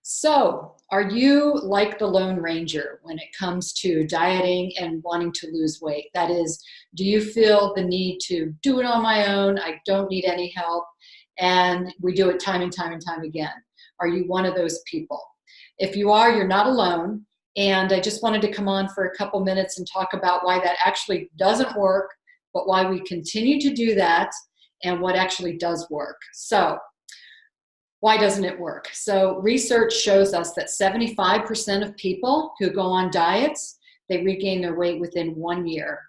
So, are you like the Lone Ranger when it comes to dieting and wanting to lose weight? That is, do you feel the need to do it on my own? I don't need any help. And we do it time and time and time again. Are you one of those people? If you are, you're not alone. And I just wanted to come on for a couple minutes and talk about why that actually doesn't work, but why we continue to do that and what actually does work. So, why doesn't it work? So research shows us that 75% of people who go on diets, they regain their weight within 1 year,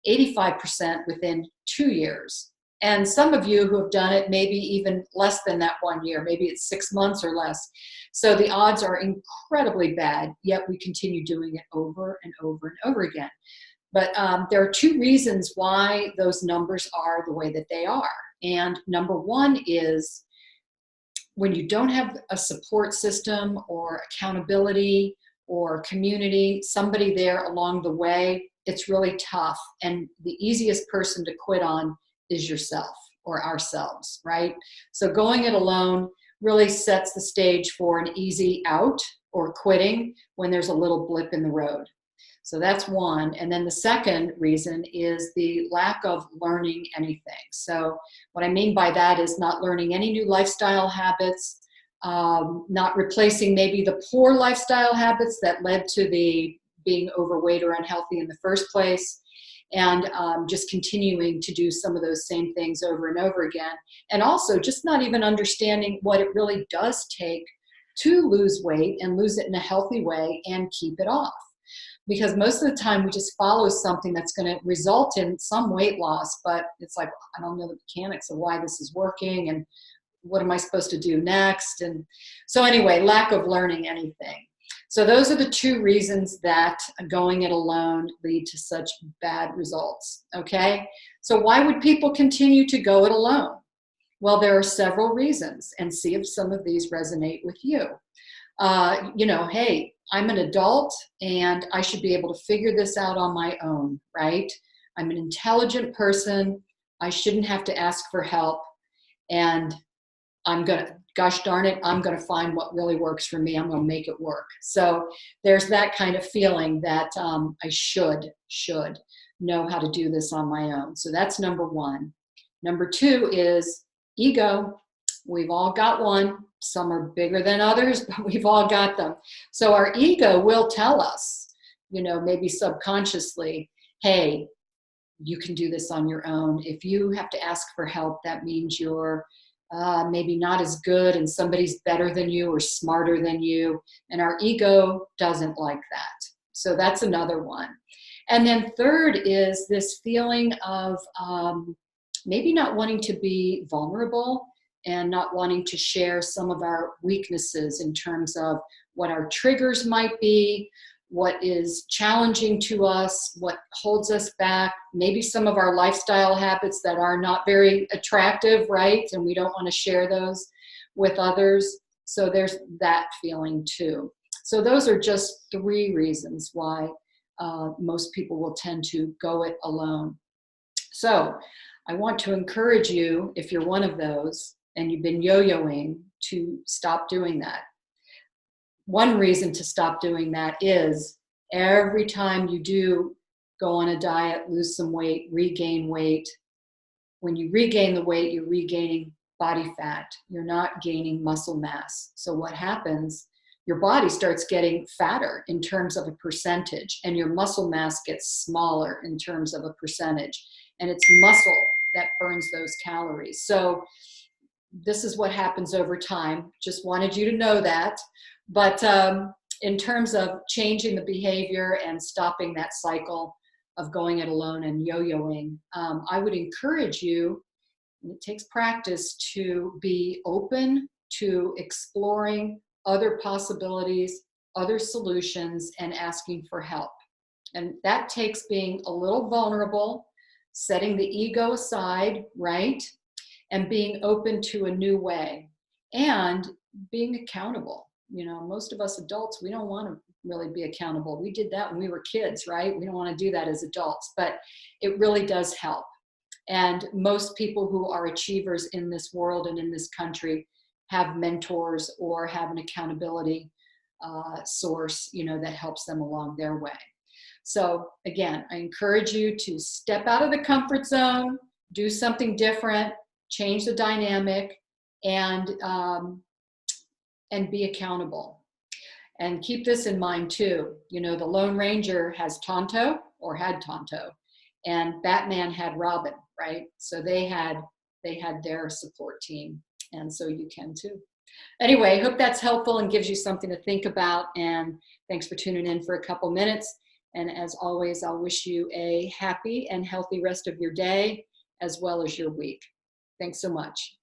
85% within 2 years. And some of you who have done it maybe even less than that 1 year, maybe it's 6 months or less. So the odds are incredibly bad, yet we continue doing it over and over and over again. But there are two reasons why those numbers are the way that they are. And number one is when you don't have a support system or accountability or community, somebody there along the way, it's really tough. And the easiest person to quit on is yourself or ourselves, right? So going it alone really sets the stage for an easy out or quitting when there's a little blip in the road. So that's one. And then the second reason is the lack of learning anything. So what I mean by that is not learning any new lifestyle habits, not replacing maybe the poor lifestyle habits that led to the being overweight or unhealthy in the first place, and just continuing to do some of those same things over and over again. And also just not even understanding what it really does take to lose weight and lose it in a healthy way and keep it off. Because most of the time we just follow something that's going to result in some weight loss, but it's like, I don't know the mechanics of why this is working and what am I supposed to do next? And so anyway, lack of learning anything. So those are the two reasons that going it alone lead to such bad results, okay? So why would people continue to go it alone? Well, there are several reasons, and see if some of these resonate with you. Hey, I'm an adult and I should be able to figure this out on my own, right? I'm an intelligent person. I shouldn't have to ask for help. And gosh darn it, I'm going to find what really works for me. I'm going to make it work. So there's that kind of feeling that I should know how to do this on my own. So that's number one. Number two is ego. We've all got one. Some are bigger than others, but we've all got them. So our ego will tell us, maybe subconsciously, hey, you can do this on your own. If you have to ask for help, that means you're maybe not as good and somebody's better than you or smarter than you. And our ego doesn't like that. So that's another one. And then third is this feeling of maybe not wanting to be vulnerable and not wanting to share some of our weaknesses in terms of what our triggers might be, what is challenging to us, what holds us back, maybe some of our lifestyle habits that are not very attractive, right? And we don't want to share those with others. So there's that feeling too. So those are just three reasons why most people will tend to go it alone. So I want to encourage you, if you're one of those, and you've been yo-yoing, to stop doing that. One reason to stop doing that is every time you do go on a diet, lose some weight, regain weight, when you regain the weight, you're regaining body fat. You're not gaining muscle mass. So what happens? Your body starts getting fatter in terms of a percentage, and your muscle mass gets smaller in terms of a percentage. And it's muscle that burns those calories. So this is what happens over time. Just wanted you to know that. But in terms of changing the behavior and stopping that cycle of going it alone and yo-yoing, I would encourage you, and it takes practice, to be open to exploring other possibilities, other solutions, and asking for help. And that takes being a little vulnerable, setting the ego aside, right? And being open to a new way and being accountable. Most of us adults, we don't want to really be accountable. We did that when we were kids, right? We don't want to do that as adults, but it really does help. And most people who are achievers in this world and in this country have mentors or have an accountability source, that helps them along their way. So again, I encourage you to step out of the comfort zone, do something different, change the dynamic, and be accountable. And keep this in mind too. The Lone Ranger has Tonto, or had Tonto, and Batman had Robin, right? So they had their support team, and so you can too. Anyway, hope that's helpful and gives you something to think about. And thanks for tuning in for a couple minutes. And as always, I'll wish you a happy and healthy rest of your day as well as your week. Thanks so much.